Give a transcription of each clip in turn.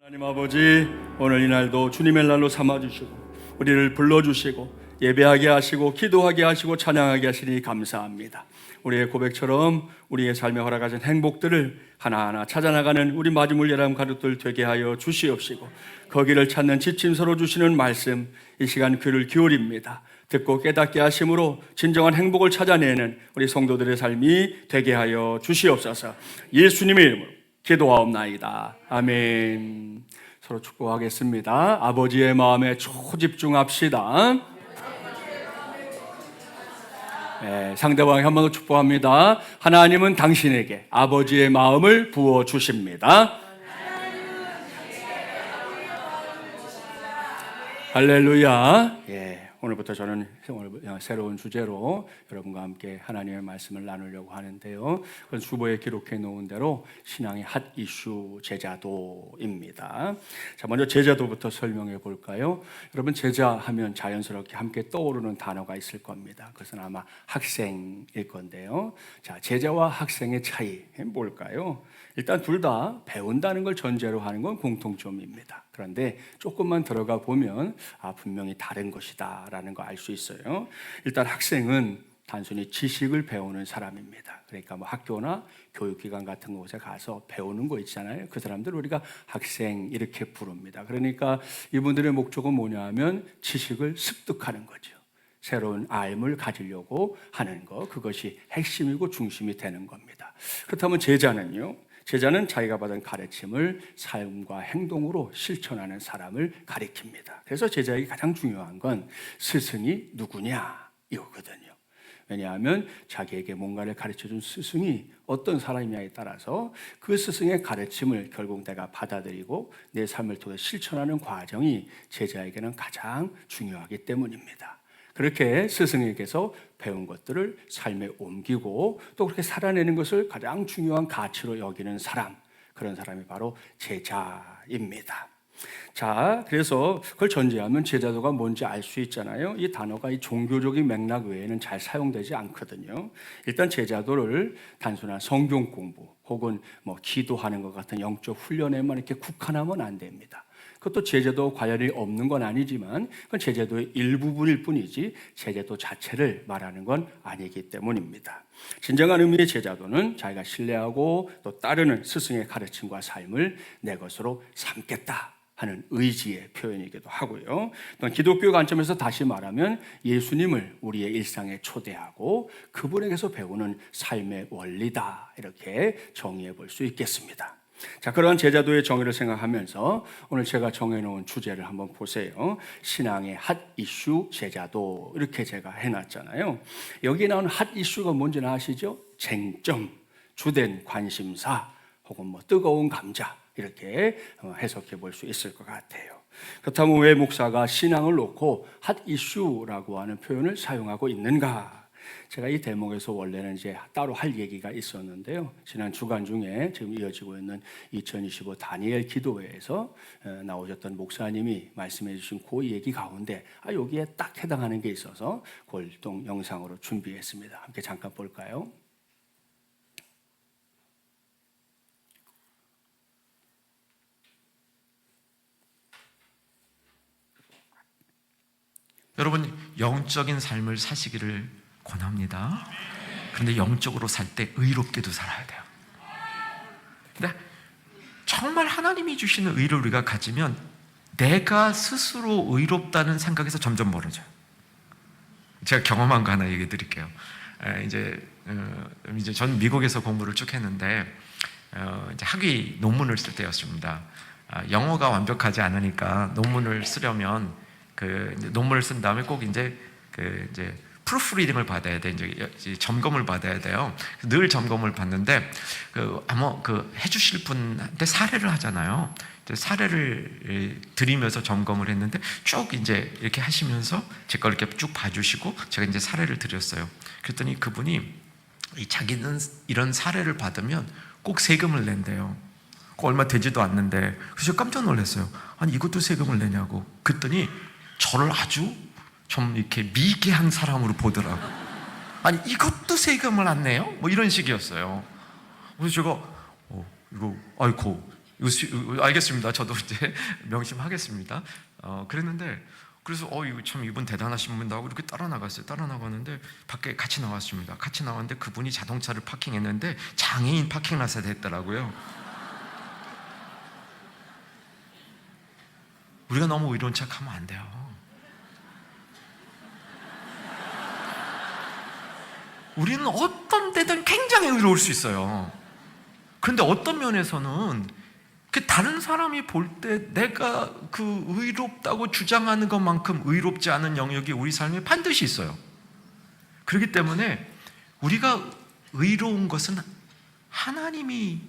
하나님 아버지, 오늘 이 날도 주님의 날로 삼아주시고 우리를 불러주시고 예배하게 하시고 기도하게 하시고 찬양하게 하시니 감사합니다. 우리의 고백처럼 우리의 삶에 허락하신 행복들을 하나하나 찾아나가는 우리 마지막 예람 가족들 되게 하여 주시옵시고, 거기를 찾는 지침서로 주시는 말씀 이 시간 귀를 기울입니다. 듣고 깨닫게 하심으로 진정한 행복을 찾아내는 우리 성도들의 삶이 되게 하여 주시옵소서. 예수님의 이름으로 기도하옵나이다. 아멘. 서로 축복하겠습니다. 아버지의 마음에 초집중합시다. 네, 상대방에게 한 번 더 축복합니다. 하나님은 당신에게 아버지의 마음을 부어주십니다. 할렐루야. 오늘부터 저는 새로운 주제로 여러분과 함께 하나님의 말씀을 나누려고 하는데요. 그건 주보에 기록해 놓은 대로 신앙의 핫 이슈 제자도입니다. 자, 먼저 제자도부터 설명해 볼까요? 여러분, 제자하면 자연스럽게 함께 떠오르는 단어가 있을 겁니다. 그것은 아마 학생일 건데요. 자, 제자와 학생의 차이 뭘까요? 일단 둘 다 배운다는 걸 전제로 하는 건 공통점입니다. 그런데 조금만 들어가 보면 분명히 다른 것이다 라는 거 알 수 있어요. 일단 학생은 단순히 지식을 배우는 사람입니다. 그러니까 뭐 학교나 교육기관 같은 곳에 가서 배우는 거 있잖아요. 그 사람들 우리가 학생 이렇게 부릅니다. 그러니까 이분들의 목적은 뭐냐 하면 지식을 습득하는 거죠. 새로운 알을 가지려고 하는 거, 그것이 핵심이고 중심이 되는 겁니다. 그렇다면 제자는요? 제자는 자기가 받은 가르침을 삶과 행동으로 실천하는 사람을 가리킵니다. 그래서 제자에게 가장 중요한 건 스승이 누구냐 이거거든요. 왜냐하면 자기에게 뭔가를 가르쳐준 스승이 어떤 사람이냐에 따라서 그 스승의 가르침을 결국 내가 받아들이고 내 삶을 통해 실천하는 과정이 제자에게는 가장 중요하기 때문입니다. 그렇게 스승에게서 배운 것들을 삶에 옮기고 또 그렇게 살아내는 것을 가장 중요한 가치로 여기는 사람, 그런 사람이 바로 제자입니다. 자, 그래서 그걸 전제하면 제자도가 뭔지 알 수 있잖아요. 이 단어가 이 종교적인 맥락 외에는 잘 사용되지 않거든요. 일단 제자도를 단순한 성경 공부 혹은 뭐 기도하는 것 같은 영적 훈련에만 이렇게 국한하면 안 됩니다. 그것도 제자도 관련이 없는 건 아니지만 그건 제자도의 일부분일 뿐이지 제자도 자체를 말하는 건 아니기 때문입니다. 진정한 의미의 제자도는 자기가 신뢰하고 또 따르는 스승의 가르침과 삶을 내 것으로 삼겠다 하는 의지의 표현이기도 하고요. 또 기독교 관점에서 다시 말하면 예수님을 우리의 일상에 초대하고 그분에게서 배우는 삶의 원리다, 이렇게 정의해 볼 수 있겠습니다. 자, 그러한 제자도의 정의를 생각하면서 오늘 제가 정해놓은 주제를 한번 보세요. 신앙의 핫 이슈 제자도, 이렇게 제가 해놨잖아요. 여기 나오는 핫 이슈가 뭔지는 아시죠? 쟁점, 주된 관심사, 혹은 뭐 뜨거운 감자, 이렇게 해석해 볼 수 있을 것 같아요. 그렇다면 왜 목사가 신앙을 놓고 핫 이슈라고 하는 표현을 사용하고 있는가? 제가 이 대목에서 원래는 이제 따로 할 얘기가 있었는데요. 지난 주간 중에 지금 이어지고 있는 2025 다니엘 기도회에서 나오셨던 목사님이 말씀해 주신 그 얘기 가운데 여기에 딱 해당하는 게 있어서 그걸 영상으로 준비했습니다. 함께 잠깐 볼까요? 여러분, 영적인 삶을 사시기를 권합니다. 그런데 영적으로 살 때 의롭게도 살아야 돼요. 근데 정말 하나님이 주시는 의를 우리가 가지면 내가 스스로 의롭다는 생각에서 점점 멀어져요. 제가 경험한 거 하나 얘기해 드릴게요. 이제 전 미국에서 공부를 쭉 했는데 이제 학위 논문을 쓸 때였습니다. 영어가 완벽하지 않으니까 논문을 쓰려면 논문을 쓴 다음에 꼭 이제 프루프리딩을 받아야 돼. 이제 점검을 받아야 돼요. 늘 점검을 받는데 해주실 분한테 사례를 하잖아요. 사례를 드리면서 점검을 했는데 쭉 이제 이렇게 하시면서 제 걸 이렇게 쭉 봐주시고 제가 이제 사례를 드렸어요. 그랬더니 그분이 자기는 이런 사례를 받으면 꼭 세금을 낸대요. 얼마 되지도 않는데. 그래서 제가 깜짝 놀랐어요. 아니, 이것도 세금을 내냐고. 그랬더니 저를 아주 좀 이렇게 미개한 사람으로 보더라고. 아니, 이것도 세금을 안 내요? 뭐 이런 식이었어요. 그래서 제가 이거 아이고 알겠습니다. 저도 이제 명심하겠습니다. 그랬는데 그래서 이거 참 이분 대단하신 분이다 하고 이렇게 따라 나갔어요. 따라 나갔는데 밖에 같이 나왔습니다. 같이 나왔는데 그분이 자동차를 파킹했는데 장애인 파킹라서 됐더라고요. 우리가 너무 의로운 척하면 안 돼요. 우리는 어떤 데든 굉장히 의로울 수 있어요. 그런데 어떤 면에서는 그 다른 사람이 볼 때 내가 그 의롭다고 주장하는 것만큼 의롭지 않은 영역이 우리 삶에 반드시 있어요. 그렇기 때문에 우리가 의로운 것은 하나님이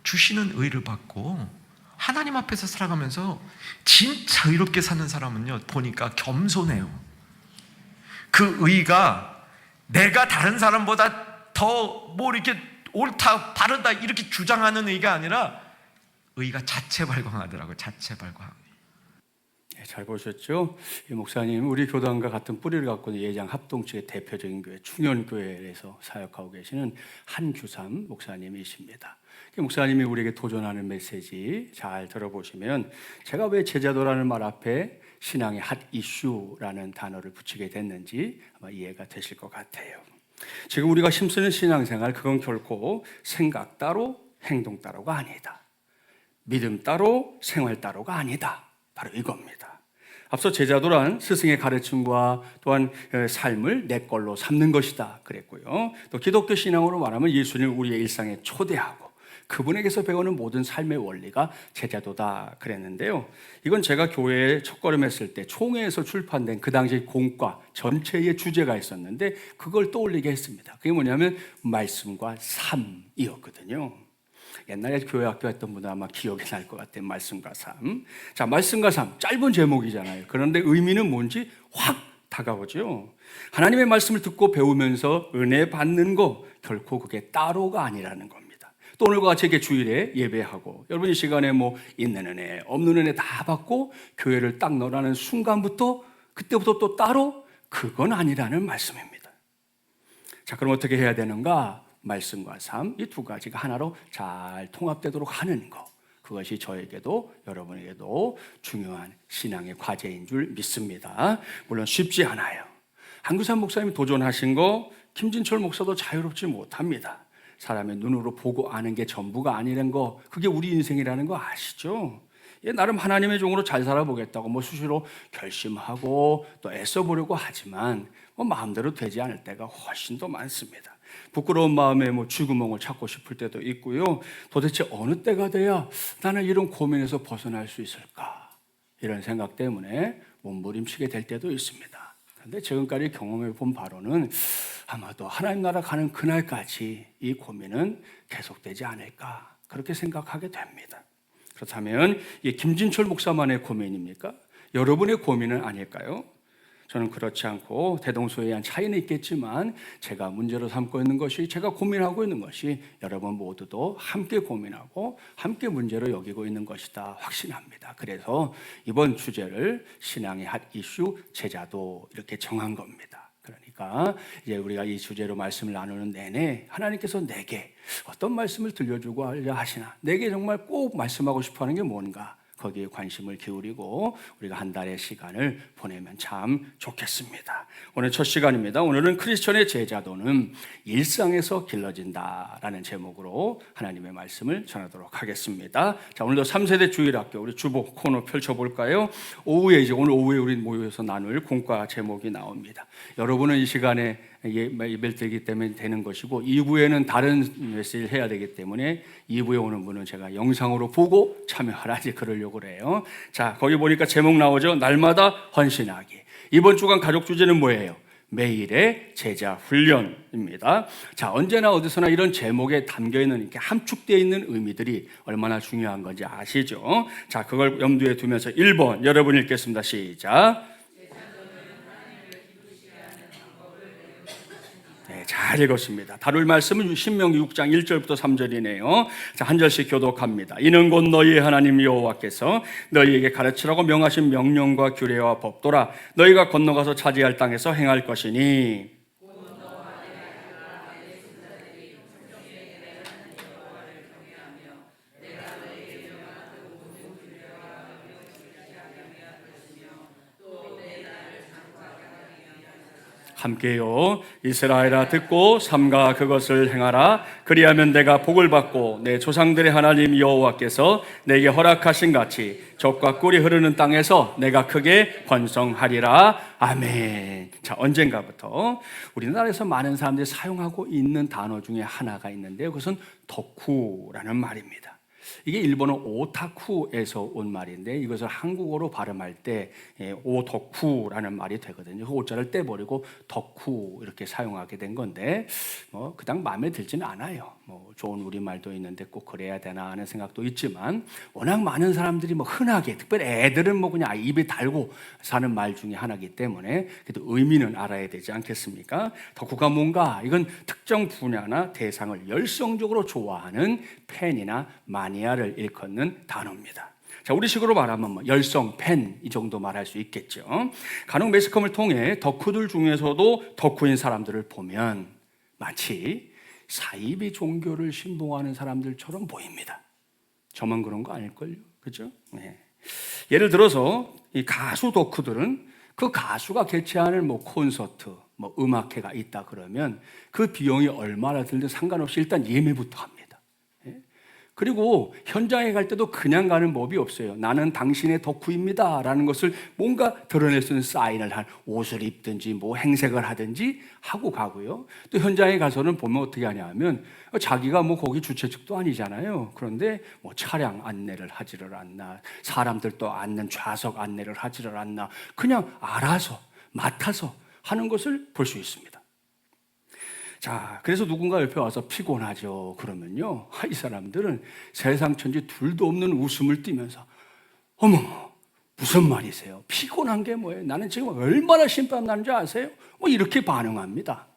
주시는 의를 받고 하나님 앞에서 살아가면서 진짜 의롭게 사는 사람은요, 보니까 겸손해요. 그 의가 내가 다른 사람보다 더 뭐 이렇게 옳다 바르다 이렇게 주장하는 의가 아니라 의가 자체 발광하더라고요. 자체 발광. 네, 잘 보셨죠? 이 목사님 우리 교단과 같은 뿌리를 갖고 있는 예장 합동측의 대표적인 교회 충현교회에서 사역하고 계시는 한규삼 목사님이십니다. 목사님이 우리에게 도전하는 메시지 잘 들어보시면 제가 왜 제자도라는 말 앞에 신앙의 핫 이슈라는 단어를 붙이게 됐는지 아마 이해가 되실 것 같아요. 지금 우리가 힘쓰는 신앙생활, 그건 결코 생각 따로 행동 따로가 아니다. 믿음 따로 생활 따로가 아니다. 바로 이겁니다. 앞서 제자도란 스승의 가르침과 또한 삶을 내 걸로 삼는 것이다 그랬고요. 또 기독교 신앙으로 말하면 예수님을 우리의 일상에 초대하고 그분에게서 배우는 모든 삶의 원리가 제자도다 그랬는데요. 이건 제가 교회에 첫걸음했을 때 총회에서 출판된 그 당시 공과 전체의 주제가 있었는데 그걸 떠올리게 했습니다. 그게 뭐냐면 말씀과 삶이었거든요. 옛날에 교회 학교 했던 분들 아마 기억이 날 것 같아요. 말씀과 삶. 자, 말씀과 삶. 짧은 제목이잖아요. 그런데 의미는 뭔지 확 다가오죠. 하나님의 말씀을 듣고 배우면서 은혜 받는 거 결코 그게 따로가 아니라는 겁니다. 또 오늘과 같이 이렇게 주일에 예배하고 여러분 이 시간에 뭐 있는 은혜, 없는 은혜 다 받고 교회를 딱 넣으라는 순간부터 그때부터 또 따로 그건 아니라는 말씀입니다. 자, 그럼 어떻게 해야 되는가? 말씀과 삶, 이 두 가지가 하나로 잘 통합되도록 하는 것, 그것이 저에게도 여러분에게도 중요한 신앙의 과제인 줄 믿습니다. 물론 쉽지 않아요. 한규삼 목사님이 도전하신 거 김진철 목사도 자유롭지 못합니다. 사람의 눈으로 보고 아는 게 전부가 아니라는 거, 그게 우리 인생이라는 거 아시죠? 나름 하나님의 종으로 잘 살아보겠다고 뭐 수시로 결심하고 또 애써보려고 하지만 뭐 마음대로 되지 않을 때가 훨씬 더 많습니다. 부끄러운 마음에 뭐 쥐구멍을 찾고 싶을 때도 있고요. 도대체 어느 때가 돼야 나는 이런 고민에서 벗어날 수 있을까? 이런 생각 때문에 몸부림치게 될 때도 있습니다. 그런데 지금까지 경험해 본 바로는 아마도 하나님 나라 가는 그날까지 이 고민은 계속되지 않을까 그렇게 생각하게 됩니다. 그렇다면 이 김진철 목사만의 고민입니까? 여러분의 고민은 아닐까요? 저는 그렇지 않고 대동소이한 차이는 있겠지만 제가 문제로 삼고 있는 것이, 제가 고민하고 있는 것이 여러분 모두도 함께 고민하고 함께 문제로 여기고 있는 것이다 확신합니다. 그래서 이번 주제를 신앙의 핫 이슈 제자도 이렇게 정한 겁니다. 그러니까 이제 우리가 이 주제로 말씀을 나누는 내내 하나님께서 내게 어떤 말씀을 들려주고 하시나, 내게 정말 꼭 말씀하고 싶어하는 게 뭔가, 거기에 관심을 기울이고 우리가 한 달의 시간을 보내면 참 좋겠습니다. 오늘 첫 시간입니다. 오늘은 크리스천의 제자도는 일상에서 길러진다라는 제목으로 하나님의 말씀을 전하도록 하겠습니다. 자, 오늘도 3세대 주일학교 우리 주보 코너 펼쳐볼까요? 오후에 오늘 오후에 우리 모여서 나눌 공과 제목이 나옵니다. 여러분은 이 시간에 예배드리기 때문에 되는 것이고 2부에는 다른 메시지를 해야 되기 때문에 2부에 오는 분은 제가 영상으로 보고 참여하라 이제 그러려고 그래요. 자, 거기 보니까 제목 나오죠. 날마다 헌신하기. 이번 주간 가족 주제는 뭐예요? 매일의 제자 훈련입니다. 자, 언제나 어디서나 이런 제목에 담겨 있는 이렇게 함축되어 있는 의미들이 얼마나 중요한 건지 아시죠? 자, 그걸 염두에 두면서 1번 여러분 읽겠습니다. 시작. 네, 잘 읽었습니다. 다룰 말씀은 신명기 6장 1절부터 3절이네요. 자, 한 절씩 교독합니다. 이는 곧 너희의 하나님 여호와께서 너희에게 가르치라고 명하신 명령과 규례와 법도라. 너희가 건너가서 차지할 땅에서 행할 것이니. 함께요. 이스라엘아 듣고 삼가 그것을 행하라. 그리하면 내가 복을 받고 내 조상들의 하나님 여호와께서 내게 허락하신 같이 젖과 꿀이 흐르는 땅에서 내가 크게 번성하리라. 아멘. 자, 언젠가부터 우리나라에서 많은 사람들이 사용하고 있는 단어 중에 하나가 있는데요. 그것은 덕후라는 말입니다. 이게 일본어 오타쿠에서 온 말인데 이것을 한국어로 발음할 때 오덕후라는 말이 되거든요. 그 오자를 떼버리고 덕후 이렇게 사용하게 된 건데 그닥 마음에 들지는 않아요. 좋은 우리말도 있는데 꼭 그래야 되나 하는 생각도 있지만 워낙 많은 사람들이 흔하게 특별히 애들은 그냥 입에 달고 사는 말 중에 하나이기 때문에 그래도 의미는 알아야 되지 않겠습니까? 덕후가 뭔가 이건 특정 분야나 대상을 열성적으로 좋아하는 팬이나 마니아를 일컫는 단어입니다. 자, 우리식으로 말하면 열성, 팬 이 정도 말할 수 있겠죠. 간혹 매스컴을 통해 덕후들 중에서도 덕후인 사람들을 보면 마치 사이비 종교를 신봉하는 사람들처럼 보입니다. 저만 그런 거 아닐걸요? 그죠? 네. 예를 들어서 이 가수 덕후들은 그 가수가 개최하는 콘서트, 음악회가 있다 그러면 그 비용이 얼마나 들든 상관없이 일단 예매부터 합니다. 그리고 현장에 갈 때도 그냥 가는 법이 없어요. 나는 당신의 덕후입니다 라는 것을 뭔가 드러낼 수 있는 사인을 한 옷을 입든지 행색을 하든지 하고 가고요. 또 현장에 가서는 보면 어떻게 하냐면 자기가 거기 주최 측도 아니잖아요. 그런데 차량 안내를 하지를 않나, 사람들도 앉는 좌석 안내를 하지를 않나, 그냥 알아서 맡아서 하는 것을 볼 수 있습니다. 자, 그래서 누군가 옆에 와서 피곤하죠. 그러면요, 이 사람들은 세상 천지 둘도 없는 웃음을 띠면서 어머, 무슨 말이세요? 피곤한 게 뭐예요? 나는 지금 얼마나 심판 나는지 아세요? 이렇게 반응합니다.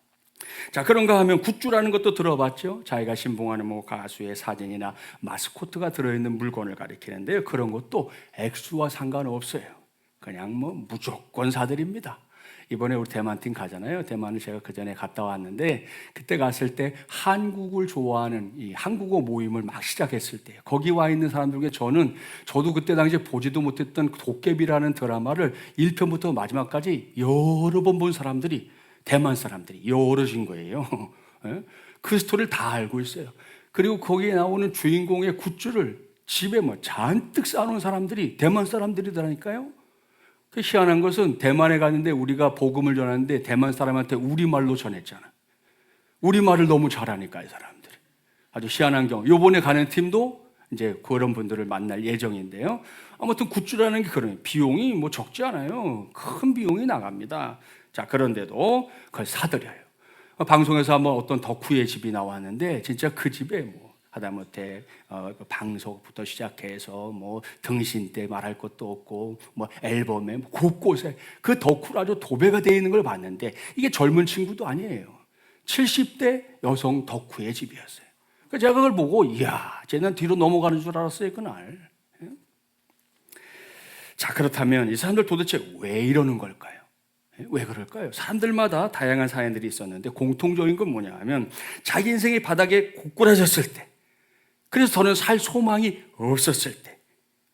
자, 그런가 하면 굿즈라는 것도 들어봤죠? 자기가 신봉하는 가수의 사진이나 마스코트가 들어있는 물건을 가리키는데요. 그런 것도 액수와 상관없어요. 그냥 무조건 사드립니다. 이번에 우리 대만팀 가잖아요. 대만을 제가 그 전에 갔다 왔는데 그때 갔을 때 한국을 좋아하는 이 한국어 모임을 막 시작했을 때 거기 와 있는 사람들 중에 저도 그때 당시에 보지도 못했던 도깨비라는 드라마를 1편부터 마지막까지 여러 번 본 사람들이 대만 사람들이 여럿인 거예요. 그 스토리를 다 알고 있어요. 그리고 거기에 나오는 주인공의 굿즈를 집에 잔뜩 쌓아놓은 사람들이 대만 사람들이더라니까요. 그 희한한 것은 대만에 갔는데 우리가 복음을 전하는데 대만 사람한테 우리말로 전했잖아. 우리말을 너무 잘하니까 이 사람들이. 아주 희한한 경우. 이번에 가는 팀도 이제 그런 분들을 만날 예정인데요. 아무튼 굿즈라는 게 그런 비용이 적지 않아요. 큰 비용이 나갑니다. 자, 그런데도 그걸 사드려요. 방송에서 한번 어떤 덕후의 집이 나왔는데 진짜 그 집에 하다못해 방송부터 시작해서 등신 때 말할 것도 없고 앨범에 곳곳에 그 덕후로 아주 도배가 되어 있는 걸 봤는데 이게 젊은 친구도 아니에요. 70대 여성 덕후의 집이었어요. 그래서 제가 그걸 보고 이야, 쟤는 뒤로 넘어가는 줄 알았어요 그날. 자, 그렇다면 이 사람들 도대체 왜 이러는 걸까요? 왜 그럴까요? 사람들마다 다양한 사연들이 있었는데 공통적인 건 뭐냐 하면 자기 인생이 바닥에 고꾸라졌을 때, 그래서 더는 살 소망이 없었을 때,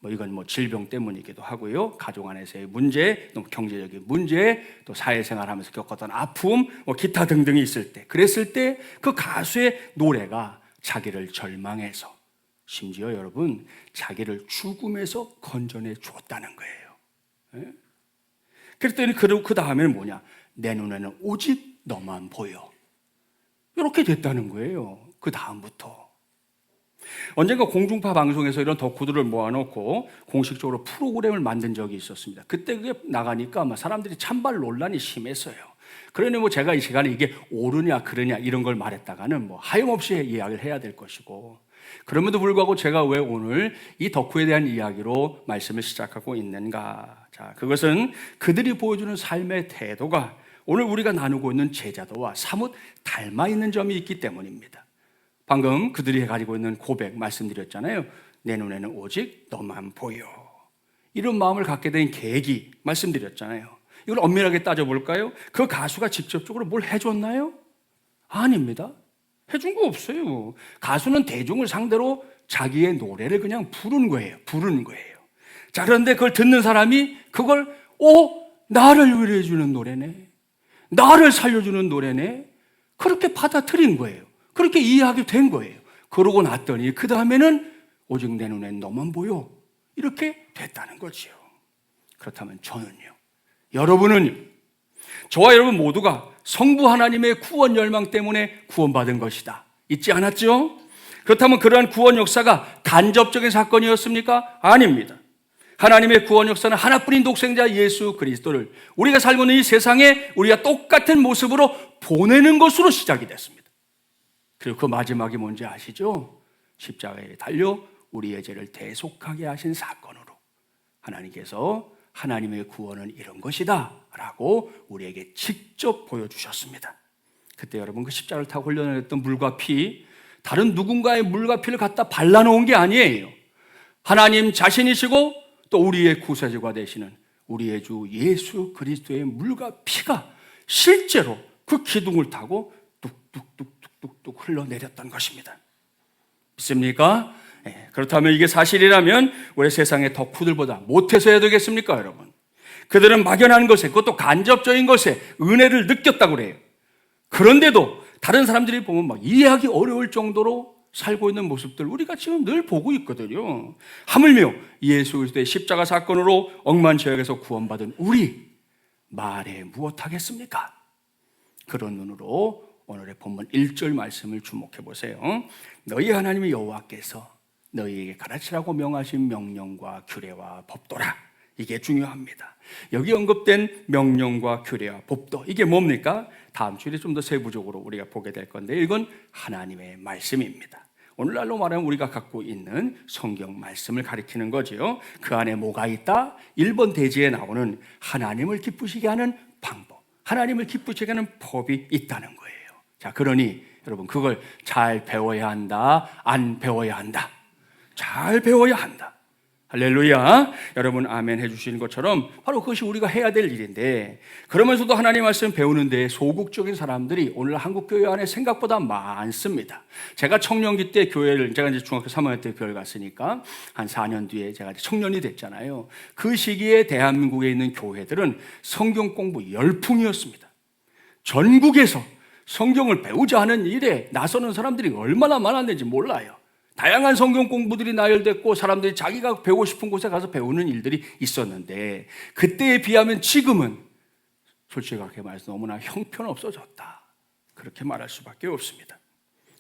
이건 질병 때문이기도 하고요. 가족 안에서의 문제, 또 경제적인 문제, 또 사회생활하면서 겪었던 아픔, 기타 등등이 있을 때, 그랬을 때 그 가수의 노래가 자기를 절망해서 심지어 여러분 자기를 죽음에서 건져내 줬다는 거예요. 그랬더니 그 다음에는 뭐냐? 내 눈에는 오직 너만 보여. 이렇게 됐다는 거예요. 그 다음부터. 언젠가 공중파 방송에서 이런 덕후들을 모아놓고 공식적으로 프로그램을 만든 적이 있었습니다. 그때 그게 나가니까 사람들이 찬발 논란이 심했어요. 그러니 제가 이 시간에 이게 옳으냐 그르냐 이런 걸 말했다가는 하염없이 이야기를 해야 될 것이고, 그럼에도 불구하고 제가 왜 오늘 이 덕후에 대한 이야기로 말씀을 시작하고 있는가? 자, 그것은 그들이 보여주는 삶의 태도가 오늘 우리가 나누고 있는 제자도와 사뭇 닮아 있는 점이 있기 때문입니다. 방금 그들이 가지고 있는 고백 말씀드렸잖아요. 내 눈에는 오직 너만 보여. 이런 마음을 갖게 된 계기 말씀드렸잖아요. 이걸 엄밀하게 따져볼까요? 그 가수가 직접적으로 뭘 해줬나요? 아닙니다. 해준 거 없어요. 가수는 대중을 상대로 자기의 노래를 그냥 부른 거예요. 자, 그런데 그걸 듣는 사람이 그걸 나를 위로해 주는 노래네, 나를 살려주는 노래네. 그렇게 받아들인 거예요. 그렇게 이해하게 된 거예요. 그러고 났더니 그 다음에는 오직 내 눈엔 너만 보여. 이렇게 됐다는 거지요. 그렇다면 저는요, 여러분은요, 저와 여러분 모두가 성부 하나님의 구원 열망 때문에 구원받은 것이다. 잊지 않았죠? 그렇다면 그러한 구원 역사가 간접적인 사건이었습니까? 아닙니다. 하나님의 구원 역사는 하나뿐인 독생자 예수 그리스도를 우리가 살고 있는 이 세상에 우리가 똑같은 모습으로 보내는 것으로 시작이 됐습니다. 그리고 그 마지막이 뭔지 아시죠? 십자가에 달려 우리의 죄를 대속하게 하신 사건으로 하나님께서 하나님의 구원은 이런 것이다 라고 우리에게 직접 보여주셨습니다. 그때 여러분 그 십자가를 타고 흘려내렸던 물과 피, 다른 누군가의 물과 피를 갖다 발라놓은 게 아니에요. 하나님 자신이시고 또 우리의 구세주가 되시는 우리의 주 예수 그리스도의 물과 피가 실제로 그 기둥을 타고 뚝뚝뚝뚝뚝 흘러내렸던 것입니다. 믿습니까? 그렇다면 이게 사실이라면 우리 세상의 덕후들보다 못해서 해야 되겠습니까, 여러분? 그들은 막연한 것에, 그것도 간접적인 것에 은혜를 느꼈다고 그래요. 그런데도 다른 사람들이 보면 막 이해하기 어려울 정도로 살고 있는 모습들 우리가 지금 늘 보고 있거든요. 하물며 예수 그리스도의 십자가 사건으로 억만죄악에서 구원받은 우리 말해 무엇하겠습니까? 그런 눈으로 오늘의 본문 1절 말씀을 주목해 보세요. 너희 하나님의 여호와께서 너희에게 가르치라고 명하신 명령과 규례와 법도라. 이게 중요합니다. 여기 언급된 명령과 규례와 법도, 이게 뭡니까? 다음 주에 좀 더 세부적으로 우리가 보게 될 건데, 이건 하나님의 말씀입니다. 오늘날로 말하면 우리가 갖고 있는 성경 말씀을 가리키는 거죠. 그 안에 뭐가 있다? 1번 대지에 나오는 하나님을 기쁘시게 하는 방법, 하나님을 기쁘시게 하는 법이 있다는 거예요. 자, 그러니 여러분 그걸 잘 배워야 한다, 안 배워야 한다? 잘 배워야 한다. 할렐루야. 여러분 아멘 해주시는 것처럼 바로 그것이 우리가 해야 될 일인데, 그러면서도 하나님 말씀 배우는 데 소극적인 사람들이 오늘 한국 교회 안에 생각보다 많습니다. 제가 청년기 때 교회를, 제가 이제 중학교 3학년 때 교회를 갔으니까 한 4년 뒤에 제가 청년이 됐잖아요. 그 시기에 대한민국에 있는 교회들은 성경 공부 열풍이었습니다. 전국에서 성경을 배우자 하는 일에 나서는 사람들이 얼마나 많았는지 몰라요. 다양한 성경 공부들이 나열됐고 사람들이 자기가 배우고 싶은 곳에 가서 배우는 일들이 있었는데, 그때에 비하면 지금은 솔직하게 말해서 너무나 형편없어졌다, 그렇게 말할 수밖에 없습니다.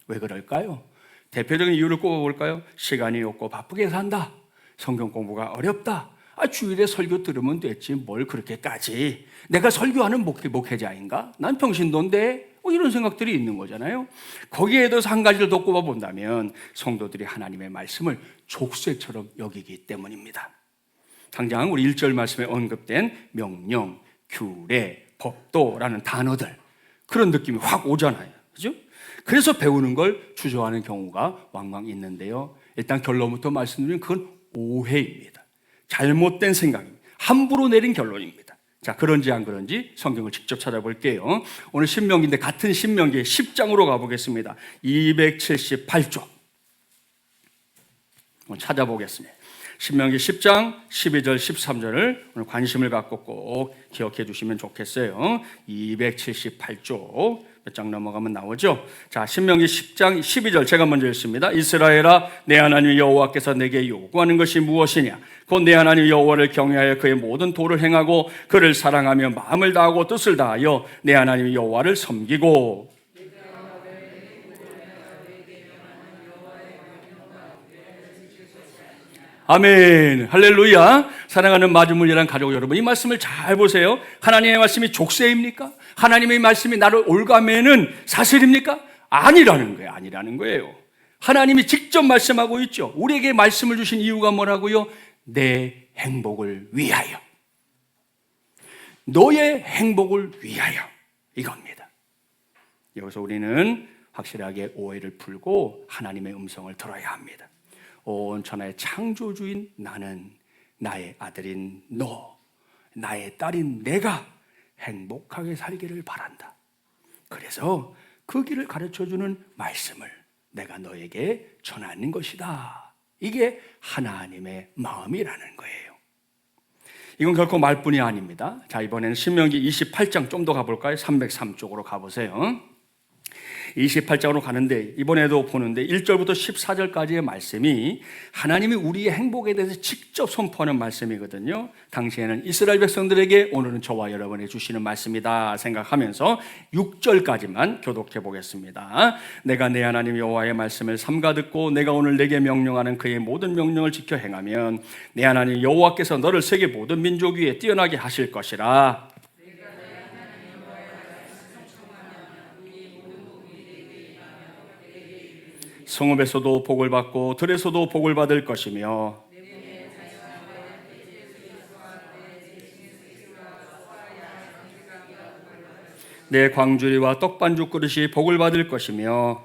왜 그럴까요? 대표적인 이유를 꼽아볼까요? 시간이 없고 바쁘게 산다, 성경 공부가 어렵다, 주일에 설교 들으면 됐지 뭘 그렇게까지, 내가 설교하는 목회자인가? 난 평신도인데, 이런 생각들이 있는 거잖아요. 거기에 더해서 한 가지를 더 꼽아본다면 성도들이 하나님의 말씀을 족쇄처럼 여기기 때문입니다. 당장 우리 1절 말씀에 언급된 명령, 규례, 법도라는 단어들, 그런 느낌이 확 오잖아요. 그죠? 그래서 배우는 걸 주저하는 경우가 왕왕 있는데요. 일단 결론부터 말씀드리면 그건 오해입니다. 잘못된 생각입니다. 함부로 내린 결론입니다. 자, 그런지 안 그런지 성경을 직접 찾아볼게요. 오늘 신명기인데 같은 신명기 10장으로 가보겠습니다. 278쪽 찾아보겠습니다. 신명기 10장 12절 13절을 오늘 관심을 갖고 꼭 기억해 주시면 좋겠어요. 278쪽 몇 장 넘어가면 나오죠. 자, 신명기 10장 12절 제가 먼저 읽습니다. 이스라엘아, 내 하나님 여호와께서 내게 요구하는 것이 무엇이냐? 곧 내 하나님 여호와를 경외하여 그의 모든 도를 행하고 그를 사랑하며 마음을 다하고 뜻을 다하여 내 하나님 여호와를 섬기고. 아멘, 할렐루야. 사랑하는 마주물이란 가족 여러분, 이 말씀을 잘 보세요. 하나님의 말씀이 족쇄입니까? 하나님의 말씀이 나를 올가매는 사슬입니까? 아니라는 거예요. 아니라는 거예요. 하나님이 직접 말씀하고 있죠. 우리에게 말씀을 주신 이유가 뭐라고요? 내 행복을 위하여, 너의 행복을 위하여, 이겁니다. 여기서 우리는 확실하게 오해를 풀고 하나님의 음성을 들어야 합니다. 온 천하의 창조주인 나는, 나의 아들인 너, 나의 딸인 내가 행복하게 살기를 바란다. 그래서 그 길을 가르쳐주는 말씀을 내가 너에게 전하는 것이다. 이게 하나님의 마음이라는 거예요. 이건 결코 말뿐이 아닙니다. 자, 이번에는 신명기 28장 좀 더 가볼까요? 303쪽으로 가보세요. 28장으로 가는데 이번에도 보는데 1절부터 14절까지의 말씀이 하나님이 우리의 행복에 대해서 직접 선포하는 말씀이거든요. 당시에는 이스라엘 백성들에게, 오늘은 저와 여러분이 주시는 말씀이다 생각하면서 6절까지만 교독해 보겠습니다. 내가 내 하나님 여호와의 말씀을 삼가 듣고 내가 오늘 내게 명령하는 그의 모든 명령을 지켜 행하면 내 하나님 여호와께서 너를 세계 모든 민족 위에 뛰어나게 하실 것이라. 성읍에서도 복을 받고 들에서도 복을 받을 것이며 내 광주리와 떡반죽 그릇이 복을 받을 것이며.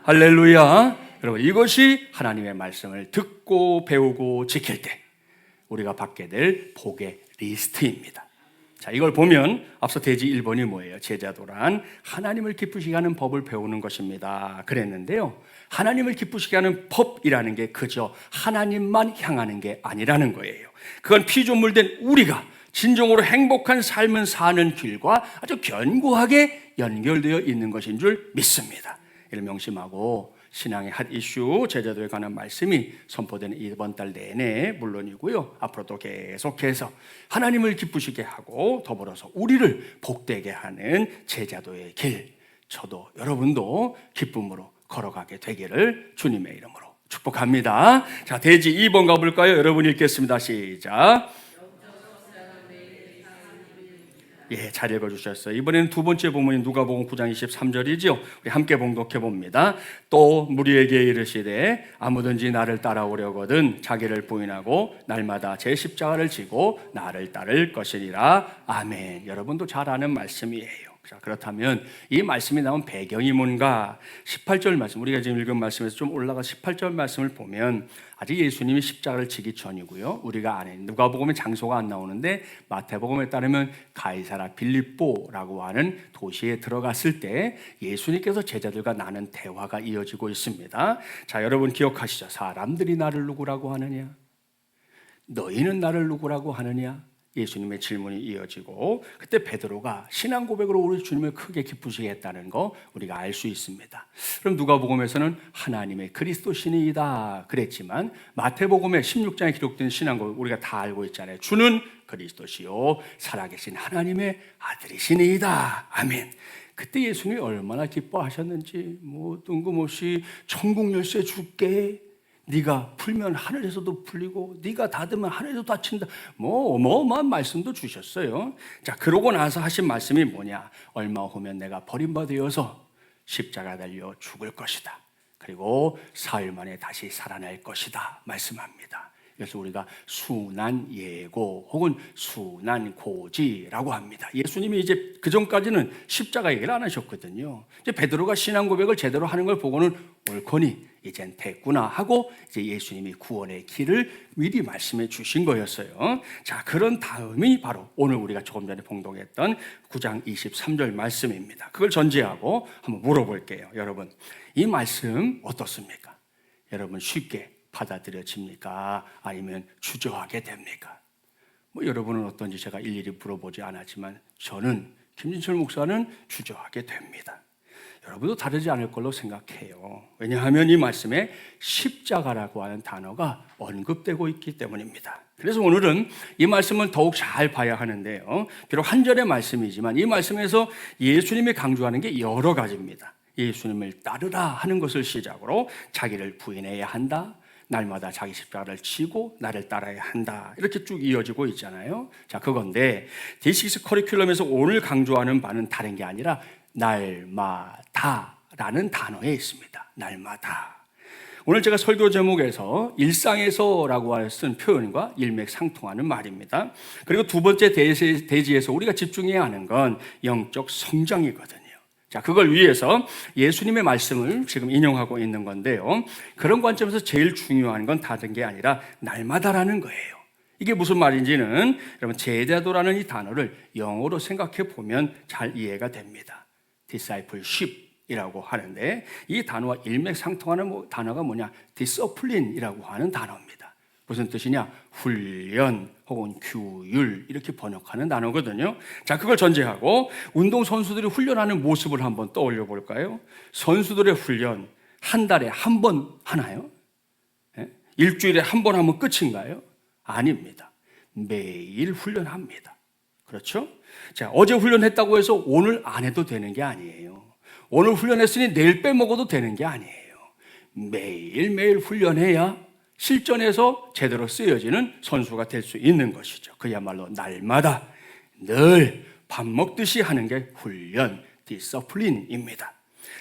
할렐루야. 여러분, 이것이 하나님의 말씀을 듣고 배우고 지킬 때 우리가 받게 될 복의 리스트입니다. 자, 이걸 보면 앞서 대지 1번이 뭐예요? 제자도란 하나님을 기쁘시게 하는 법을 배우는 것입니다 그랬는데요, 하나님을 기쁘시게 하는 법이라는 게 그저 하나님만 향하는 게 아니라는 거예요. 그건 피조물된 우리가 진정으로 행복한 삶을 사는 길과 아주 견고하게 연결되어 있는 것인 줄 믿습니다. 이를 명심하고 신앙의 핫 이슈 제자도에 관한 말씀이 선포되는 이번 달 내내 물론이고요, 앞으로도 계속해서 하나님을 기쁘시게 하고 더불어서 우리를 복되게 하는 제자도의 길, 저도 여러분도 기쁨으로 걸어가게 되기를 주님의 이름으로 축복합니다. 자, 대지 2번 가볼까요? 여러분 읽겠습니다. 시작. 예, 잘 읽어주셨어요. 이번에는 두 번째 본문인 누가복음 9장 23절이죠. 우리 함께 봉독해 봅니다. 또 무리에게 이르시되 아무든지 나를 따라오려거든 자기를 부인하고 날마다 제 십자가를 지고 나를 따를 것이니라. 아멘. 여러분도 잘 아는 말씀이에요. 자, 그렇다면 이 말씀이 나온 배경이 뭔가? 18절 말씀, 우리가 지금 읽은 말씀에서 좀 올라가 18절 말씀을 보면 아직 예수님이 십자가를 지기 전이고요, 우리가 안에 누가복음에 장소가 안 나오는데 마태복음에 따르면 가이사라 빌립보라고 하는 도시에 들어갔을 때 예수님께서 제자들과 나눈 대화가 이어지고 있습니다. 자, 여러분 기억하시죠? 사람들이 나를 누구라고 하느냐? 너희는 나를 누구라고 하느냐? 예수님의 질문이 이어지고, 그때 베드로가 신앙 고백으로 우리 주님을 크게 기쁘시게 했다는 거 우리가 알 수 있습니다. 그럼 누가복음에서는 하나님의 그리스도시니이다 그랬지만 마태복음의 16장에 기록된 신앙 고백 우리가 다 알고 있잖아요. 주는 그리스도시요 살아계신 하나님의 아들이시니이다. 아멘. 그때 예수님이 얼마나 기뻐하셨는지, 뭐 뜬금없이 천국 열쇠 줄게, 네가 풀면 하늘에서도 풀리고 네가 닫으면 하늘에서도 닫힌다, 뭐 어마어마한 말씀도 주셨어요. 자, 그러고 나서 하신 말씀이 뭐냐? 얼마 후면 내가 버림받아서 십자가 달려 죽을 것이다, 그리고 사흘 만에 다시 살아날 것이다 말씀합니다. 그래서 우리가 순환예고 혹은 순환고지라고 합니다. 예수님이 이제 그 전까지는 십자가 얘기를 안 하셨거든요. 이제 베드로가 신앙 고백을 제대로 하는 걸 보고는 옳거니 이젠 됐구나 하고 이제 예수님이 구원의 길을 미리 말씀해 주신 거였어요. 자, 그런 다음이 바로 오늘 우리가 조금 전에 봉독했던 9장 23절 말씀입니다. 그걸 전제하고 한번 물어볼게요. 여러분, 이 말씀 어떻습니까? 여러분 쉽게 받아들여집니까? 아니면 주저하게 됩니까? 뭐 여러분은 어떤지 제가 일일이 물어보지 않았지만 저는, 김진철 목사는 주저하게 됩니다. 여러분도 다르지 않을 걸로 생각해요. 왜냐하면 이 말씀에 십자가라고 하는 단어가 언급되고 있기 때문입니다. 그래서 오늘은 이 말씀을 더욱 잘 봐야 하는데요, 비록 한 절의 말씀이지만 이 말씀에서 예수님이 강조하는 게 여러 가지입니다. 예수님을 따르라 하는 것을 시작으로 자기를 부인해야 한다, 날마다 자기 십자가를 지고 나를 따라야 한다, 이렇게 쭉 이어지고 있잖아요. 자, 그건데 데이식스 커리큘럼에서 오늘 강조하는 바는 다른 게 아니라 날마다라는 단어에 있습니다. 날마다. 오늘 제가 설교 제목에서 일상에서라고 쓴 표현과 일맥상통하는 말입니다. 그리고 두 번째 대지에서 우리가 집중해야 하는 건 영적 성장이거든요. 자, 그걸 위해서 예수님의 말씀을 지금 인용하고 있는 건데요, 그런 관점에서 제일 중요한 건 다른 게 아니라 날마다라는 거예요. 이게 무슨 말인지는 여러분 제자도라는 이 단어를 영어로 생각해 보면 잘 이해가 됩니다. discipleship 이라고 하는데, 이 단어와 일맥상통하는 단어가 뭐냐? 디서플린이라고 하는 단어입니다. 무슨 뜻이냐? 훈련 혹은 규율, 이렇게 번역하는 단어거든요. 자, 그걸 전제하고 운동선수들이 훈련하는 모습을 한번 떠올려 볼까요? 선수들의 훈련 한 달에 한 번 하나요? 일주일에 한 번 하면 끝인가요? 아닙니다. 매일 훈련합니다. 그렇죠? 자, 어제 훈련했다고 해서 오늘 안 해도 되는 게 아니에요. 오늘 훈련했으니 내일 빼먹어도 되는 게 아니에요. 매일매일 훈련해야 실전에서 제대로 쓰여지는 선수가 될 수 있는 것이죠. 그야말로 날마다 늘 밥 먹듯이 하는 게 훈련, 디서플린입니다.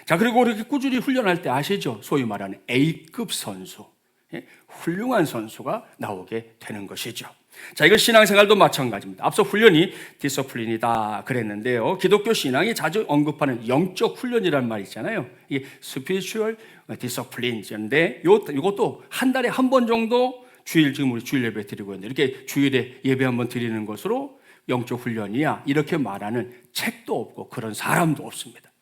자, 그리고 이렇게 꾸준히 훈련할 때 아시죠? 소위 말하는 A급 선수, 훌륭한 선수가 나오게 되는 것이죠. 자, 이건 신앙생활도 마찬가지입니다. 앞서 훈련이 디서플린이다 그랬는데요, 기독교 신앙이 자주 언급하는 영적 훈련이라는 말이 있잖아요. 이게 스피리추얼 디서플린인데, 이것도 한 달에 한 번 정도 지금 우리 주일 예배 드리고 있는데, 이렇게 주일에 예배 한번 드리는 것으로 영적 훈련이야 이렇게 말하는 책도 없고 그런 사람도 없습니다.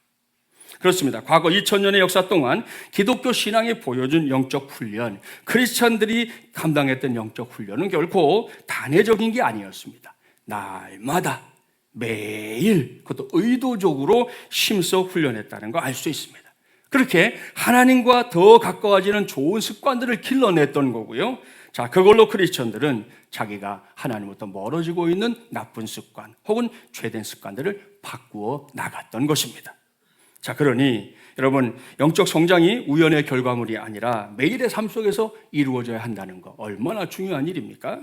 그렇습니다. 과거 2000년의 역사 동안 기독교 신앙이 보여준 영적 훈련, 크리스천들이 감당했던 영적 훈련은 결코 단회적인 게 아니었습니다. 날마다 매일, 그것도 의도적으로 힘써 훈련했다는 거 알 수 있습니다. 그렇게 하나님과 더 가까워지는 좋은 습관들을 길러냈던 거고요. 자, 그걸로 크리스천들은 자기가 하나님부터 멀어지고 있는 나쁜 습관 혹은 죄된 습관들을 바꾸어 나갔던 것입니다. 자, 그러니 여러분, 영적 성장이 우연의 결과물이 아니라 매일의 삶 속에서 이루어져야 한다는 거 얼마나 중요한 일입니까?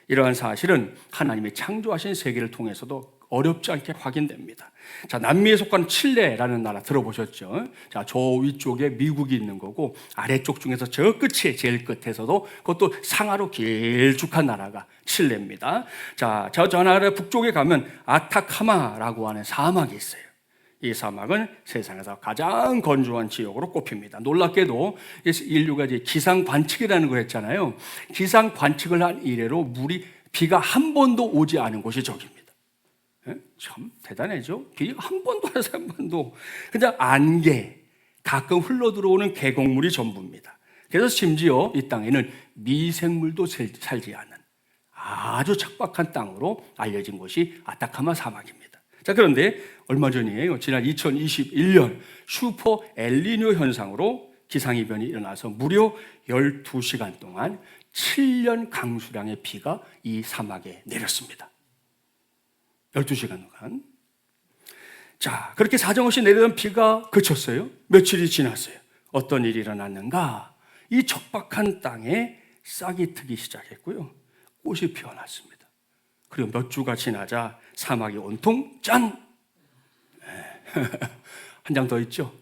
이러한 사실은 하나님이 창조하신 세계를 통해서도 어렵지 않게 확인됩니다. 자, 남미에 속한 칠레라는 나라 들어보셨죠? 자, 저 위쪽에 미국이 있는 거고, 아래쪽 중에서 저 끝에 제일 끝에서도 그것도 상하로 길쭉한 나라가 칠레입니다. 자, 저 나라 북쪽에 가면 아타카마라고 하는 사막이 있어요. 이 사막은 세상에서 가장 건조한 지역으로 꼽힙니다. 놀랍게도 인류가 이제 기상 관측이라는 걸 했잖아요. 기상 관측을 한 이래로 비가 한 번도 오지 않은 곳이 저기입니다. 참 대단하죠. 비가 한 번도 안 와서 한 번도. 그냥 안개, 가끔 흘러 들어오는 계곡물이 전부입니다. 그래서 심지어 이 땅에는 미생물도 살지 않는 아주 척박한 땅으로 알려진 곳이 아타카마 사막입니다. 자, 그런데 얼마 전이에요. 지난 2021년 슈퍼 엘니뇨 현상으로 기상이변이 일어나서 무려 12시간 동안 7년 강수량의 비가 이 사막에 내렸습니다. 12시간 동안. 자, 그렇게 사정없이 내리던 비가 그쳤어요. 며칠이 지났어요. 어떤 일이 일어났는가? 이 척박한 땅에 싹이 트기 시작했고요. 꽃이 피어났습니다. 그리고 몇 주가 지나자 사막이 온통 짠! 한 장 더 있죠.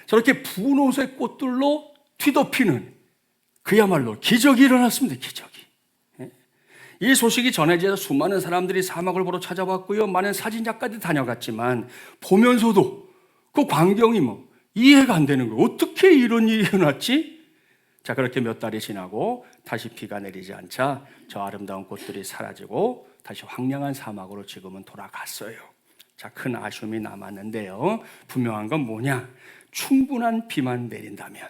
저렇게 분홍색 꽃들로 뒤덮이는 그야말로 기적이 일어났습니다. 기적이. 이 소식이 전해져서 수많은 사람들이 사막을 보러 찾아왔고요. 많은 사진작가들이 다녀갔지만 보면서도 그 광경이 이해가 안 되는 거예요. 어떻게 이런 일이 일어났지? 자, 그렇게 몇 달이 지나고 다시 비가 내리지 않자 저 아름다운 꽃들이 사라지고 다시 황량한 사막으로 지금은 돌아갔어요. 자, 큰 아쉬움이 남았는데요. 분명한 건 뭐냐? 충분한 비만 내린다면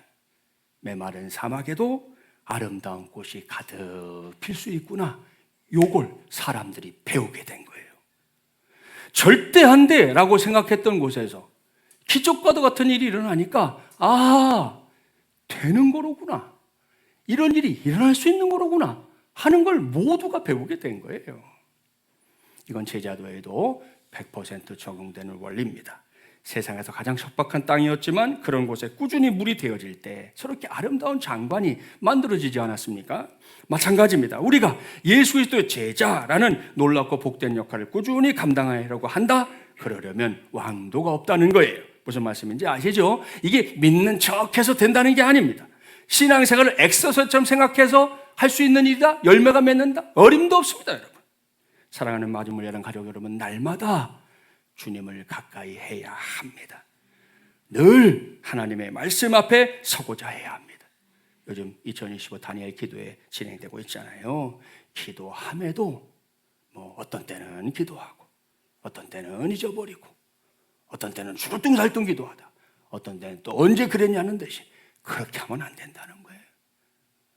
메마른 사막에도 아름다운 꽃이 가득 필 수 있구나. 요걸 사람들이 배우게 된 거예요. 절대 안 돼라고 생각했던 곳에서 기적과도 같은 일이 일어나니까 되는 거로구나. 이런 일이 일어날 수 있는 거로구나 하는 걸 모두가 배우게 된 거예요. 이건 제자도에도 100% 적용되는 원리입니다. 세상에서 가장 척박한 땅이었지만 그런 곳에 꾸준히 물이 되어질 때 저렇게 아름다운 장관이 만들어지지 않았습니까? 마찬가지입니다. 우리가 예수 그리스도의 제자라는 놀랍고 복된 역할을 꾸준히 감당하려고 한다? 그러려면 왕도가 없다는 거예요. 무슨 말씀인지 아시죠? 이게 믿는 척해서 된다는 게 아닙니다. 신앙생활을 엑서서처럼 생각해서 할 수 있는 일이다? 열매가 맺는다? 어림도 없습니다, 여러분. 사랑하는 마중물 여러분, 가족 여러분, 날마다 주님을 가까이 해야 합니다. 늘 하나님의 말씀 앞에 서고자 해야 합니다. 요즘 2025 다니엘 기도회 진행되고 있잖아요. 기도함에도 어떤 때는 기도하고 어떤 때는 잊어버리고 어떤 때는 죽을둥살둥 기도하다. 어떤 때는 또 언제 그랬냐는 듯이 그렇게 하면 안 된다는 거예요.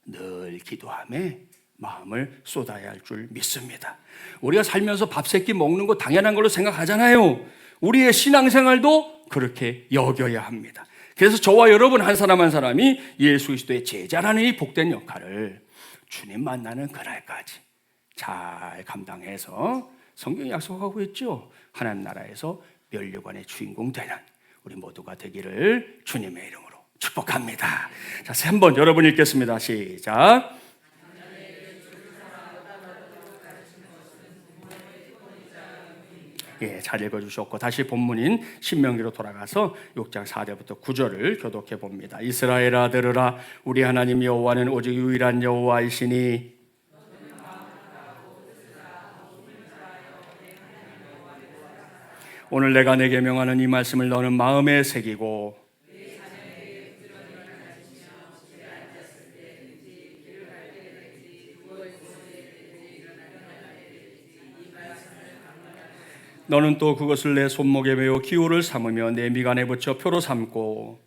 늘 기도함에 마음을 쏟아야 할 줄 믿습니다. 우리가 살면서 밥 세끼 먹는 거 당연한 걸로 생각하잖아요. 우리의 신앙생활도 그렇게 여겨야 합니다. 그래서 저와 여러분 한 사람 한 사람이 예수 그리스도의 제자라는 이 복된 역할을 주님 만나는 그날까지 잘 감당해서 성경이 약속하고 있죠. 하나님 나라에서 면류관의 주인공 되는 우리 모두가 되기를 주님의 이름으로 축복합니다. 자, 한번 여러분 읽겠습니다. 시작. 예, 잘 읽어주셨고 다시 본문인 신명기로 돌아가서 6장 4절부터 9절을 교독해 봅니다. 이스라엘아 들으라. 우리 하나님 여호와는 오직 유일한 여호와이시니 오늘 내가 내게 명하는 이 말씀을 너는 마음에 새기고 너는 또 그것을 내 손목에 메어 기호를 삼으며 내 미간에 붙여 표로 삼고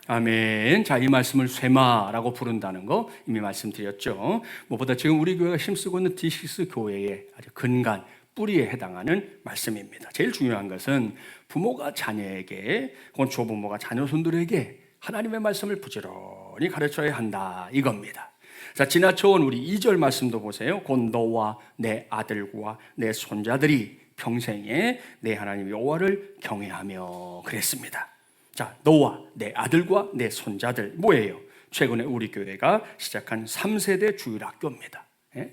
아멘. 자, 이 말씀을 쇠마라고 부른다는 거 이미 말씀드렸죠. 무엇보다 지금 우리 교회가 힘쓰고 있는 D6 교회의 아주 근간 뿌리에 해당하는 말씀입니다. 제일 중요한 것은 부모가 자녀에게 혹은 조부모가 자녀 손들에게 하나님의 말씀을 부지런히 가르쳐야 한다 이겁니다. 자, 지나쳐온 우리 2절 말씀도 보세요. 곧 너와 내 아들과 내 손자들이 평생에 내 하나님 여호와를 경외하며 그랬습니다. 자, 너와 내 아들과 내 손자들 뭐예요? 최근에 우리 교회가 시작한 3세대 주일학교입니다.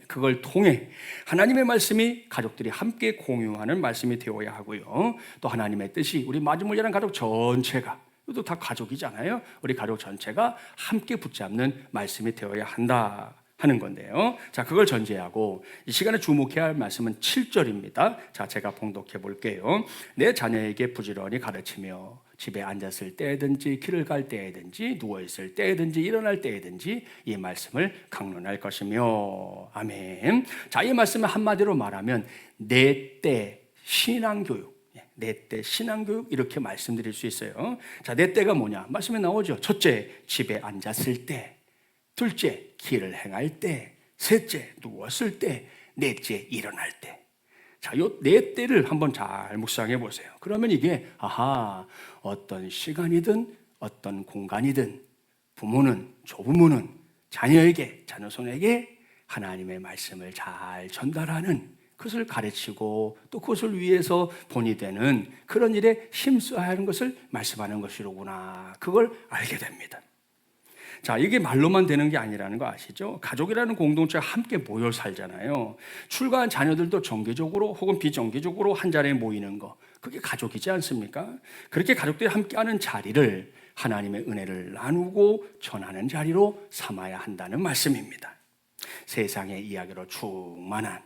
그걸 통해 하나님의 말씀이 가족들이 함께 공유하는 말씀이 되어야 하고요. 또 하나님의 뜻이 우리 마지못이라는 가족 전체가 또 다 가족이잖아요. 우리 가족 전체가 함께 붙잡는 말씀이 되어야 한다 하는 건데요. 자, 그걸 전제하고 이 시간에 주목해야 할 말씀은 7절입니다. 자, 제가 봉독해 볼게요. 내 자녀에게 부지런히 가르치며 집에 앉았을 때든지 길을 갈 때든지 누워있을 때든지 일어날 때든지 이 말씀을 강론할 것이며 아멘. 자, 이 말씀을 한마디로 말하면 내 때 신앙교육, 내 때 신앙교육 이렇게 말씀드릴 수 있어요. 자, 내 때가 뭐냐? 말씀에 나오죠. 첫째, 집에 앉았을 때. 둘째, 길을 행할 때. 셋째, 누웠을 때. 넷째, 일어날 때. 자, 요 네 때를 한번 잘 묵상해 보세요. 그러면 이게 어떤 시간이든 어떤 공간이든 부모는 조부모는 자녀에게 자녀손에게 하나님의 말씀을 잘 전달하는 그것을 가르치고 또 그것을 위해서 본이 되는 그런 일에 힘써야 하는 것을 말씀하는 것이로구나. 그걸 알게 됩니다. 자, 이게 말로만 되는 게 아니라는 거 아시죠? 가족이라는 공동체가 함께 모여 살잖아요. 출가한 자녀들도 정기적으로 혹은 비정기적으로 한 자리에 모이는 거, 그게 가족이지 않습니까? 그렇게 가족들이 함께하는 자리를 하나님의 은혜를 나누고 전하는 자리로 삼아야 한다는 말씀입니다. 세상의 이야기로 충만한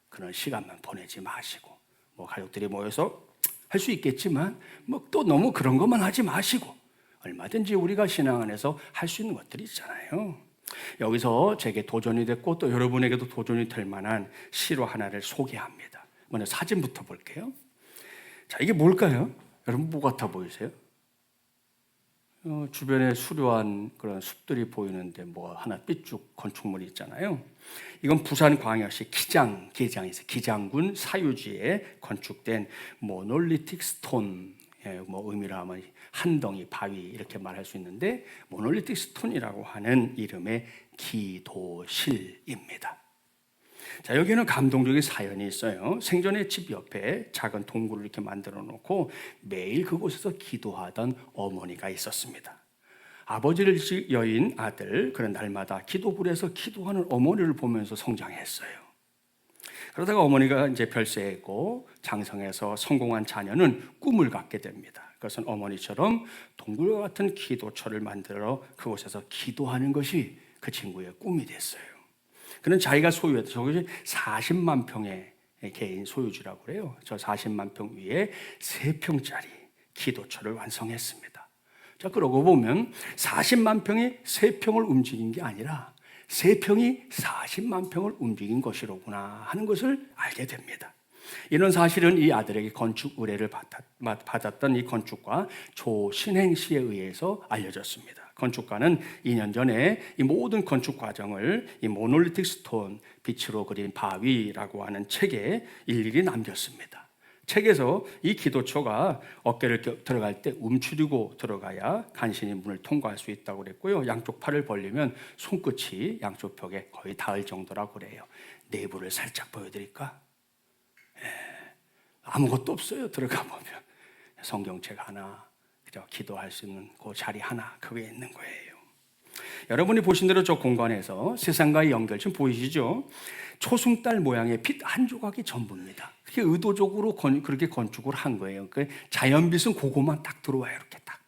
그런 시간만 보내지 마시고, 가족들이 모여서 할 수 있겠지만 또 너무 그런 것만 하지 마시고 얼마든지 우리가 신앙 안에서 할 수 있는 것들이 있잖아요. 여기서 제게 도전이 됐고 또 여러분에게도 도전이 될 만한 시로 하나를 소개합니다. 먼저 사진부터 볼게요. 자, 이게 뭘까요? 여러분 뭐 같아 보이세요? 주변에 수려한 그런 숲들이 보이는데 하나 삐쭉 건축물이 있잖아요. 이건 부산광역시 기장에서 기장군 사유지에 건축된 모놀리틱 스톤, 의미로 하면 한 덩이 바위 이렇게 말할 수 있는데 모놀리틱 스톤이라고 하는 이름의 기도실입니다. 자, 여기는 감동적인 사연이 있어요. 생전에 집 옆에 작은 동굴을 이렇게 만들어 놓고 매일 그곳에서 기도하던 어머니가 있었습니다. 아버지를 여인 아들, 그런 날마다 기도굴에서 기도하는 어머니를 보면서 성장했어요. 그러다가 어머니가 이제 별세했고 장성해서 성공한 자녀는 꿈을 갖게 됩니다. 그것은 어머니처럼 동굴과 같은 기도처를 만들어 그곳에서 기도하는 것이 그 친구의 꿈이 됐어요. 그는 자기가 소유했던 저것이 40만 평의 개인 소유주라고 그래요. 저 40만 평 위에 3평짜리 기도처를 완성했습니다. 자, 그러고 보면 40만 평이 3평을 움직인 게 아니라 3평이 40만 평을 움직인 것이로구나 하는 것을 알게 됩니다. 이런 사실은 이 아들에게 건축 의뢰를 받았던 이 건축가 조신행 씨에 의해서 알려졌습니다. 건축가는 2년 전에 이 모든 건축 과정을 이 모놀리틱 스톤, 빛으로 그린 바위라고 하는 책에 일일이 남겼습니다. 책에서 이 기도처가 어깨를 들어갈 때 움츠리고 들어가야 간신히 문을 통과할 수 있다고 그랬고요. 양쪽 팔을 벌리면 손끝이 양쪽 벽에 거의 닿을 정도라고 그래요. 내부를 살짝 보여드릴까? 아무것도 없어요. 들어가 보면 성경책 하나, 그죠? 기도할 수 있는 그 자리 하나, 그게 있는 거예요. 여러분이 보신 대로 저 공간에서 세상과의 연결 지금 보이시죠? 초승달 모양의 빛 한 조각이 전부입니다. 그게 의도적으로 그렇게 건축을 한 거예요. 그 자연빛은 그것만 딱 들어와요. 이렇게 딱.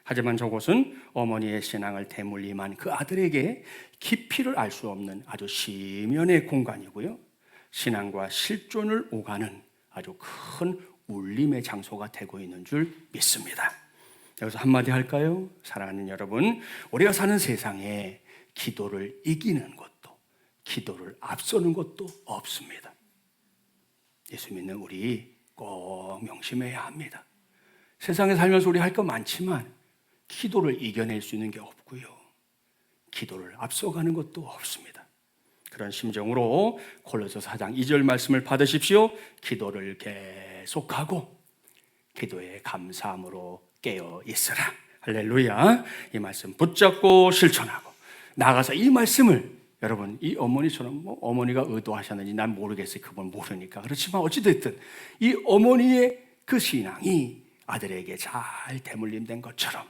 하지만 저것은 어머니의 신앙을 대물림한 그 아들에게 깊이를 알 수 없는 아주 시면의 공간이고요. 신앙과 실존을 오가는 아주 큰 울림의 장소가 되고 있는 줄 믿습니다. 여기서 한마디 할까요? 사랑하는 여러분, 우리가 사는 세상에 기도를 이기는 것도 기도를 앞서는 것도 없습니다. 예수 믿는 우리 꼭 명심해야 합니다. 세상에 살면서 우리 할 거 많지만 기도를 이겨낼 수 있는 게 없고요. 기도를 앞서가는 것도 없습니다. 그런 심정으로 골로새 4장 2절 말씀을 받으십시오. 기도를 계속하고 기도에 감사함으로 깨어 있으라. 할렐루야. 이 말씀 붙잡고 실천하고 나가서 이 말씀을 여러분, 이 어머니처럼 어머니가 의도하셨는지 난 모르겠어요. 그걸 모르니까. 그렇지만 어찌됐든 이 어머니의 그 신앙이 아들에게 잘 대물림된 것처럼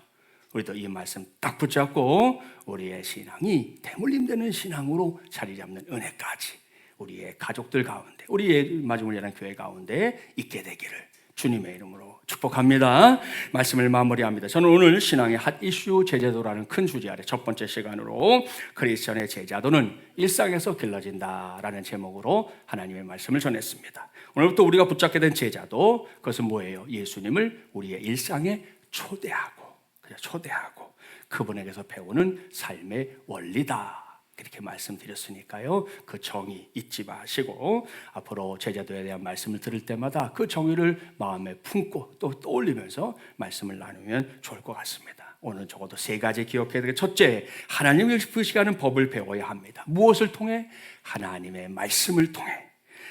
우리도 이 말씀 딱 붙잡고 우리의 신앙이 대물림되는 신앙으로 자리 잡는 은혜까지 우리의 가족들 가운데, 우리의 마지막이라는 교회 가운데 있게 되기를 주님의 이름으로 축복합니다. 말씀을 마무리합니다. 저는 오늘 신앙의 핫 이슈 제자도라는 큰 주제 아래 첫 번째 시간으로 크리스천의 제자도는 일상에서 길러진다라는 제목으로 하나님의 말씀을 전했습니다. 오늘부터 우리가 붙잡게 된 제자도 그것은 뭐예요? 예수님을 우리의 일상에 초대하고 그분에게서 배우는 삶의 원리다. 이렇게 말씀드렸으니까요. 그 정의 잊지 마시고 앞으로 제자도에 대한 말씀을 들을 때마다 그 정의를 마음에 품고 또 떠올리면서 말씀을 나누면 좋을 것 같습니다. 오늘 적어도 3가지 기억해야 되겠. 첫째, 하나님을 깊으시게 하는 법을 배워야 합니다. 무엇을 통해? 하나님의 말씀을 통해.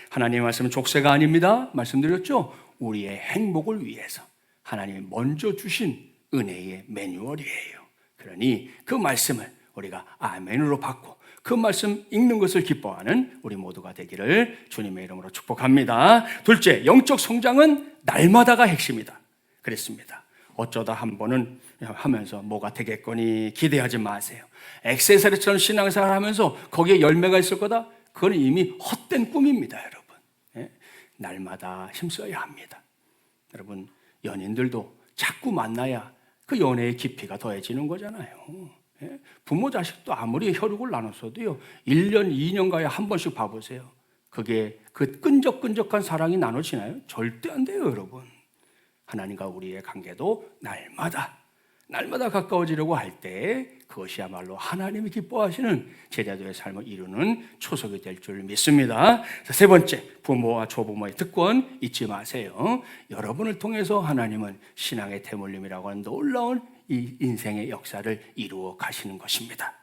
하나님의 말씀은 족쇄가 아닙니다. 말씀드렸죠? 우리의 행복을 위해서 하나님이 먼저 주신 은혜의 매뉴얼이에요. 그러니 그 말씀을 우리가 아멘으로 받고 그 말씀 읽는 것을 기뻐하는 우리 모두가 되기를 주님의 이름으로 축복합니다. 둘째, 영적 성장은 날마다가 핵심이다. 그랬습니다. 어쩌다 한 번은 하면서 뭐가 되겠거니 기대하지 마세요. 액세서리처럼 신앙생활 하면서 거기에 열매가 있을 거다? 그건 이미 헛된 꿈입니다, 여러분. 예? 날마다 힘써야 합니다. 여러분, 연인들도 자꾸 만나야 그 연애의 깊이가 더해지는 거잖아요. 부모 자식도 아무리 혈육을 나눴어도요 1년, 2년 가야 한 번씩 봐보세요. 그게 그 끈적끈적한 사랑이 나눠지나요? 절대 안 돼요, 여러분. 하나님과 우리의 관계도 날마다 가까워지려고 할 때 그것이야말로 하나님이 기뻐하시는 제자도의 삶을 이루는 초석이 될 줄 믿습니다. 세 번째, 부모와 조부모의 특권 잊지 마세요. 여러분을 통해서 하나님은 신앙의 대물림이라고 하는 놀라운 이 인생의 역사를 이루어 가시는 것입니다.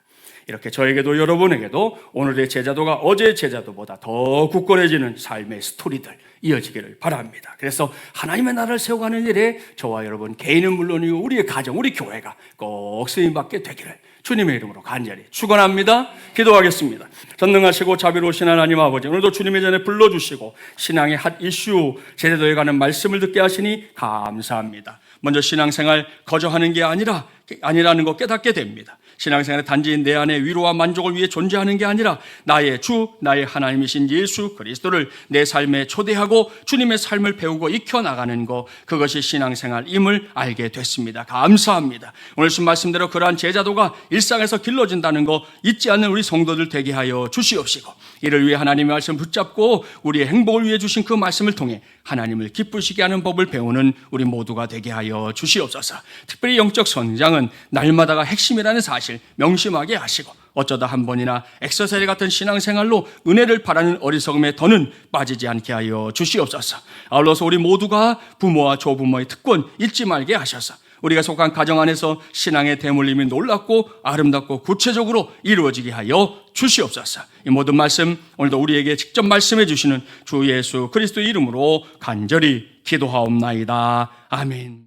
이렇게 저에게도 여러분에게도 오늘의 제자도가 어제의 제자도보다 더 굳건해지는 삶의 스토리들 이어지기를 바랍니다. 그래서 하나님의 나라를 세워가는 일에 저와 여러분 개인은 물론이고 우리의 가정, 우리 교회가 꼭 쓰임받게 되기를 주님의 이름으로 간절히 축원합니다. 기도하겠습니다. 전능하시고 자비로우신 하나님 아버지, 오늘도 주님의 전에 불러주시고 신앙의 핫 이슈 제자도에 가는 말씀을 듣게 하시니 감사합니다. 먼저 신앙생활 거저하는 게 아니라는 거 깨닫게 됩니다. 신앙생활은 단지 내 안의 위로와 만족을 위해 존재하는 게 아니라 나의 주, 나의 하나님이신 예수 그리스도를 내 삶에 초대하고 주님의 삶을 배우고 익혀나가는 것, 그것이 신앙생활임을 알게 됐습니다. 감사합니다. 오늘 신 말씀대로 그러한 제자도가 일상에서 길러진다는 거 잊지 않는 우리 성도들 되게 하여 주시옵시고, 이를 위해 하나님의 말씀 붙잡고 우리의 행복을 위해 주신 그 말씀을 통해 하나님을 기쁘시게 하는 법을 배우는 우리 모두가 되게 하여 주시옵소서. 특별히 영적 성장은 날마다가 핵심이라는 사실 명심하게 하시고 어쩌다 한 번이나 엑서사이즈 같은 신앙생활로 은혜를 바라는 어리석음에 더는 빠지지 않게 하여 주시옵소서. 아울러서 우리 모두가 부모와 조부모의 특권 잊지 말게 하셔서 우리가 속한 가정 안에서 신앙의 대물림이 놀랍고 아름답고 구체적으로 이루어지게 하여 주시옵소서. 이 모든 말씀 오늘도 우리에게 직접 말씀해 주시는 주 예수 그리스도 이름으로 간절히 기도하옵나이다. 아멘.